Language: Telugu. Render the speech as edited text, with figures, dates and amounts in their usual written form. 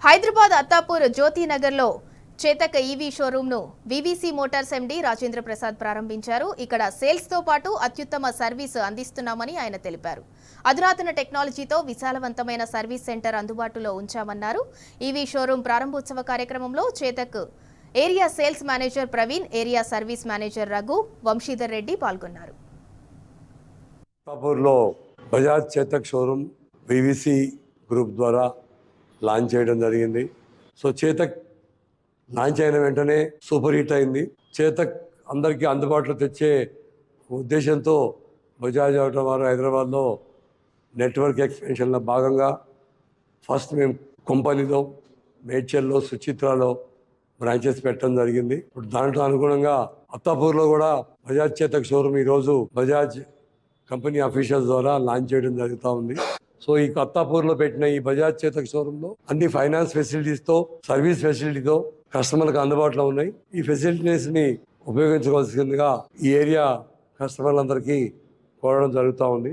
హైదరాబాద్ అత్తాపూర్ జ్యోతినగర్లో చేతక్ ఈవీ షోరూమ్ను VVC motors MD Rajendra Prasad ప్రారంభించారు. ఇక్కడ సేల్స్తో పాటు అత్యుత్తమ సర్వీసు అందిస్తున్నామని ఆయన తెలిపారు. అధునాతన టెక్నాలజీతో విశాలవంతమైన సర్వీస్ సెంటర్ అందుబాటులో ఉంచామన్నారు. ఈవీ షోరూమ్ ప్రారంభోత్సవ కార్యక్రమంలో Chetak area sales manager Praveen, area service manager Raghu, Vamshidhar Reddy పాల్గొన్నారు. అత్తాపూర్లో Bajaj Chetak showroom VVC group ద్వారా లాంచ్ చేయడం జరిగింది. సో చేతక్ లాంచ్ అయిన వెంటనే సూపర్ హిట్ అయింది. చేతక్ అందరికీ అందుబాటులో తెచ్చే ఉద్దేశంతో బజాజ్ ఆటో వారు హైదరాబాద్లో నెట్వర్క్ ఎక్స్పెన్షన్లో భాగంగా ఫస్ట్ మేము కొంపల్లిలో, మేడ్చల్లో, సుచిత్రాలో బ్రాంచెస్ పెట్టడం జరిగింది. ఇప్పుడు దాంట్లో అనుగుణంగా అత్తాపూర్లో కూడా బజాజ్ చేతక్ షోరూమ్ ఈరోజు బజాజ్ కంపెనీ అఫీషియల్స్ ద్వారా లాంచ్ చేయడం జరుగుతూ ఉంది. సో ఈ అత్తాపూర్లో పెట్టిన ఈ బజాజ్ చేతక్ షోరూంలో అన్ని ఫైనాన్స్ ఫెసిలిటీస్తో, సర్వీస్ ఫెసిలిటీతో కస్టమర్లకు అందుబాటులో ఉన్నాయి. ఈ ఫెసిలిటీస్ని ఉపయోగించుకోవాల్సిందిగా ఈ ఏరియా కస్టమర్లందరికీ కోరడం జరుగుతూ ఉంది.